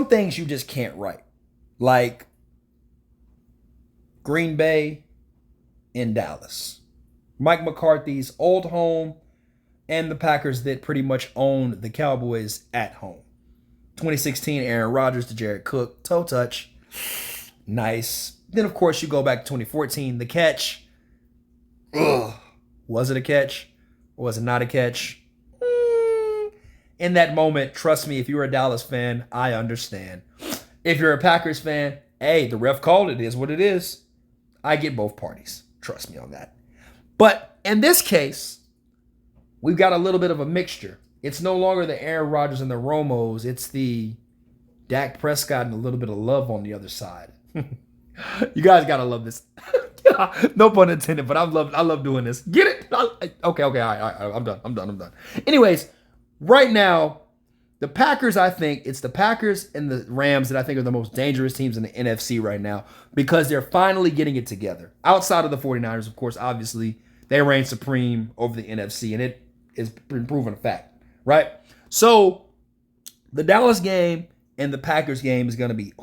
things you just can't write. Like Green Bay and Dallas. Mike McCarthy's old home and the Packers that pretty much owned the Cowboys at home. 2016, Aaron Rodgers to Jared Cook, toe touch. Nice. Then, of course, you go back to 2014, the catch. Ugh. Was it a catch or was it not a catch? In that moment, trust me, if you're a Dallas fan, I understand. If you're a Packers fan, hey, the ref called it. It is what it is. I get both parties. Trust me on that. But in this case, we've got a little bit of a mixture. It's no longer the Aaron Rodgers and the Romos. It's the Dak Prescott and a little bit of love on the other side. You guys got to love this. No pun intended, but I love doing this. Get it? Okay, all right. I'm done. Anyways, right now, the Packers, I think, it's the Packers and the Rams that I think are the most dangerous teams in the NFC right now because they're finally getting it together. Outside of the 49ers, of course, obviously, they reign supreme over the NFC, and it is been proven a fact, right? So, the Dallas game and the Packers game is going to be,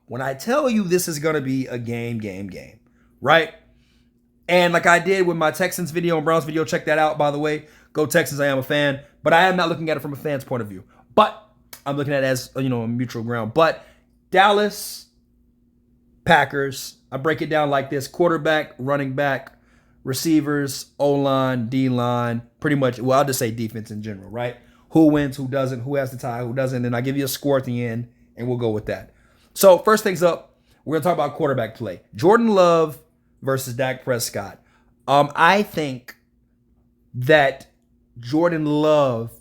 when I tell you this is going to be a game, right? And like I did with my Texans video and Browns video, check that out, by the way. Go Texans, I am a fan. But I am not looking at it from a fan's point of view. But I'm looking at it as, a mutual ground. But Dallas, Packers, I break it down like this. Quarterback, running back, receivers, O-line, D-line, pretty much, well, I'll just say defense in general, right? Who wins, who doesn't, who has the tie, who doesn't. And I give you a score at the end, and we'll go with that. So first things up, we're going to talk about quarterback play. Jordan Love versus Dak Prescott. I think that Jordan Love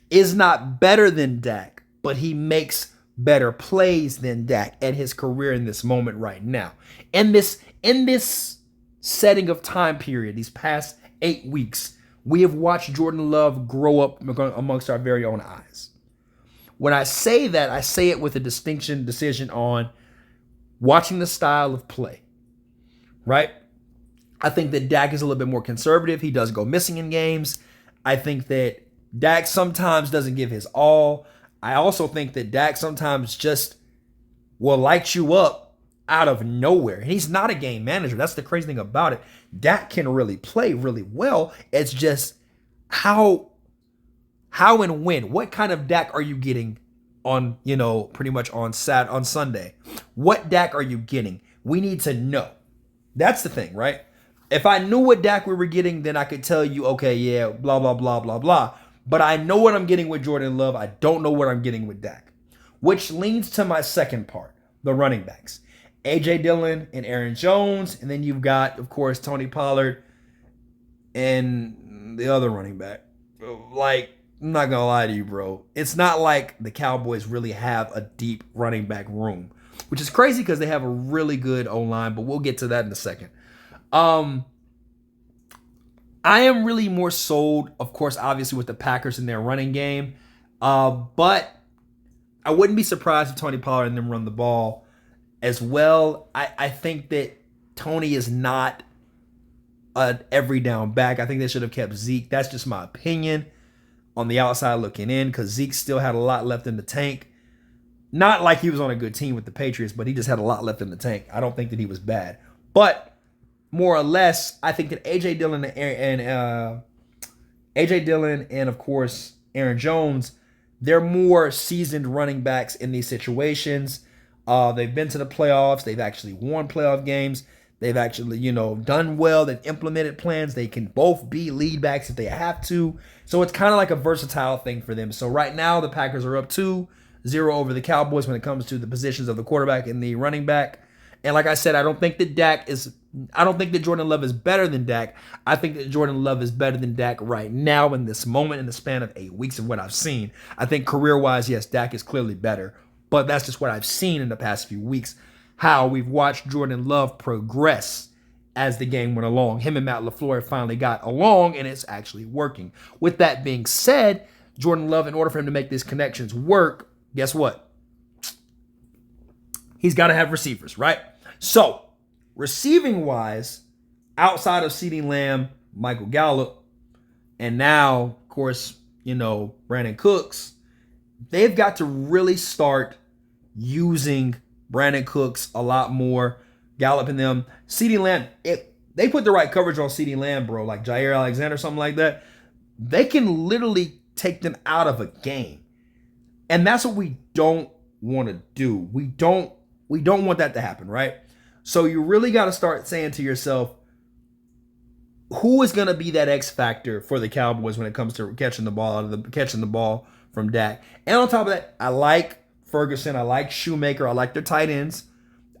is not better than Dak, but he makes better plays than Dak at his career in this moment right now. In this setting of time period, these past 8 weeks, we have watched Jordan Love grow up amongst our very own eyes. When I say that, I say it with a decision on watching the style of play, right? I think that Dak is a little bit more conservative. He does go missing in games. I think that Dak sometimes doesn't give his all. I also think that Dak sometimes just will light you up out of nowhere. And he's not a game manager. That's the crazy thing about it. Dak can really play really well. It's just how and when. What kind of Dak are you getting on, pretty much on Sunday? What Dak are you getting? We need to know. That's the thing, right? If I knew what Dak we were getting, then I could tell you, okay, yeah, blah, blah, blah, blah, blah. But I know what I'm getting with Jordan Love. I don't know what I'm getting with Dak. Which leads to my second part, the running backs. A.J. Dillon and Aaron Jones. And then you've got, of course, Tony Pollard and the other running back. Like, I'm not going to lie to you, bro. It's not like the Cowboys really have a deep running back room, which is crazy because they have a really good O-line, but we'll get to that in a second. I am really more sold, of course, obviously with the Packers in their running game. But I wouldn't be surprised if Tony Pollard and them run the ball as well. I think that Tony is not an every down back. I think they should have kept Zeke. That's just my opinion on the outside looking in because Zeke still had a lot left in the tank. Not like he was on a good team with the Patriots, but he just had a lot left in the tank. I don't think that he was bad. But more or less, I think that A.J. Dillon and of course Aaron Jones, they're more seasoned running backs in these situations. They've been to the playoffs. They've actually won playoff games. They've actually, done well. They've implemented plans. They can both be lead backs if they have to. So it's kind of like a versatile thing for them. So right now the Packers are up 2-0 over the Cowboys when it comes to the positions of the quarterback and the running back. And like I said, I don't think that Jordan Love is better than Dak. I think that Jordan Love is better than Dak right now in this moment in the span of 8 weeks of what I've seen. I think career-wise, yes, Dak is clearly better. But that's just what I've seen in the past few weeks, how we've watched Jordan Love progress as the game went along. Him and Matt LaFleur finally got along, and it's actually working. With that being said, Jordan Love, in order for him to make these connections work, guess what? He's got to have receivers, right? So, receiving-wise, outside of CeeDee Lamb, Michael Gallup, and now, of course, Brandon Cooks, they've got to really start using Brandon Cooks a lot more, galloping them. CeeDee Lamb, if they put the right coverage on CeeDee Lamb, bro, like Jair Alexander, something like that, they can literally take them out of a game. And that's what we don't want to do. We don't want that to happen, right? So you really got to start saying to yourself, who is going to be that X factor for the Cowboys when it comes to catching the ball from Dak? And on top of that, I like Ferguson, I like Shoemaker, I like their tight ends.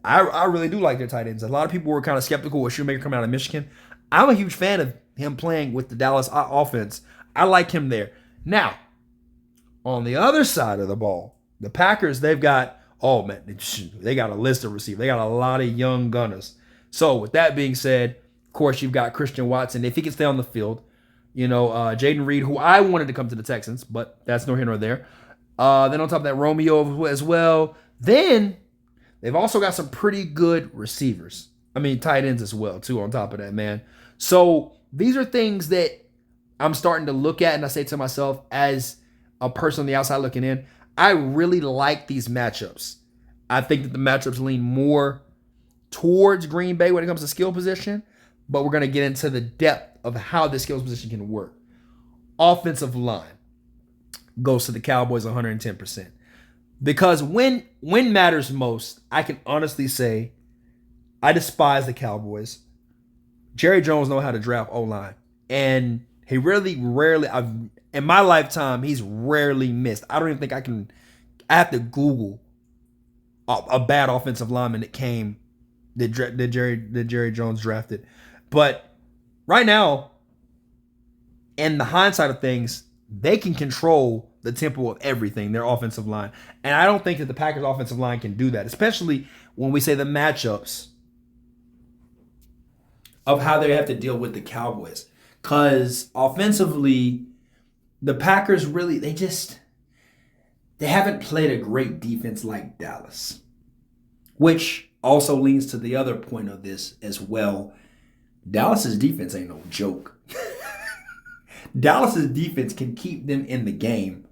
I really do like their tight ends. A lot of people were kind of skeptical with Shoemaker coming out of Michigan. I'm a huge fan of him playing with the Dallas offense. I like him there. Now, on the other side of the ball, the Packers, they got a list of receivers. They got a lot of young gunners. So with that being said, of course, you've got Christian Watson. If he can stay on the field, Jaden Reed, who I wanted to come to the Texans, but that's nor here nor there. Then on top of that, Romeo as well. Then they've also got some pretty good receivers. Tight ends as well, too, on top of that, man. So these are things that I'm starting to look at, and I say to myself, as a person on the outside looking in, I really like these matchups. I think that the matchups lean more towards Green Bay when it comes to skill position, but we're going to get into the depth of how this skills position can work. Offensive line goes to the Cowboys 110%. Because when matters most, I can honestly say I despise the Cowboys. Jerry Jones knows how to draft O-line. And he rarely, in my lifetime, he's rarely missed. I don't even think I have to Google a bad offensive lineman that Jerry Jones drafted. But right now, in the hindsight of things, they can control the tempo of everything, their offensive line. And I don't think that the Packers offensive line can do that, especially when we say the matchups of how they have to deal with the Cowboys. Because offensively, the Packers really, they haven't played a great defense like Dallas. Which also leads to the other point of this as well. Dallas's defense ain't no joke. Dallas's defense can keep them in the game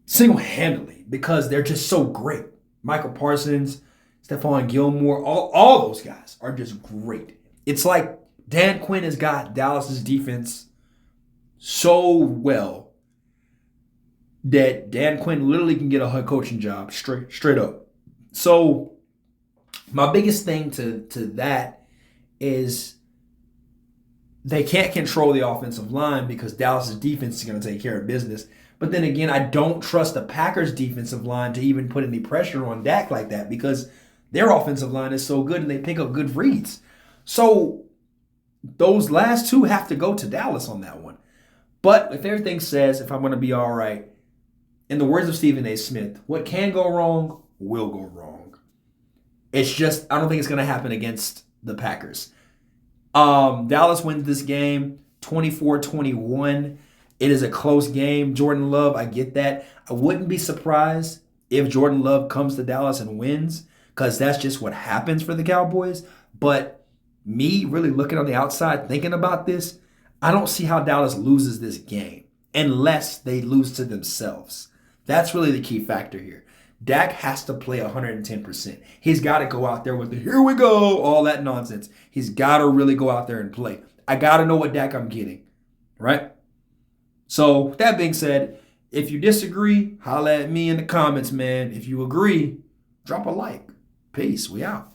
single-handedly because they're just so great. Michael Parsons, Stephon Gilmore, all those guys are just great. It's like Dan Quinn has got Dallas's defense so well that Dan Quinn literally can get a head coaching job straight up. So my biggest thing to that is they can't control the offensive line because Dallas' defense is going to take care of business. But then again, I don't trust the Packers' defensive line to even put any pressure on Dak like that because their offensive line is so good and they pick up good reads. So those last two have to go to Dallas on that one. But if everything says, if I'm going to be all right, in the words of Stephen A. Smith, what can go wrong will go wrong. It's just, I don't think it's going to happen against the Packers. Dallas wins this game 24-21. It is a close game. Jordan Love, I get that. I wouldn't be surprised if Jordan Love comes to Dallas and wins because that's just what happens for the Cowboys. But me really looking on the outside, thinking about this, I don't see how Dallas loses this game unless they lose to themselves. That's really the key factor here. Dak has to play 110%. He's got to go out there with the here we go, all that nonsense. He's got to really go out there and play. I got to know what Dak I'm getting, right? So, with that being said, if you disagree, holla at me in the comments, man. If you agree, drop a like. Peace. We out.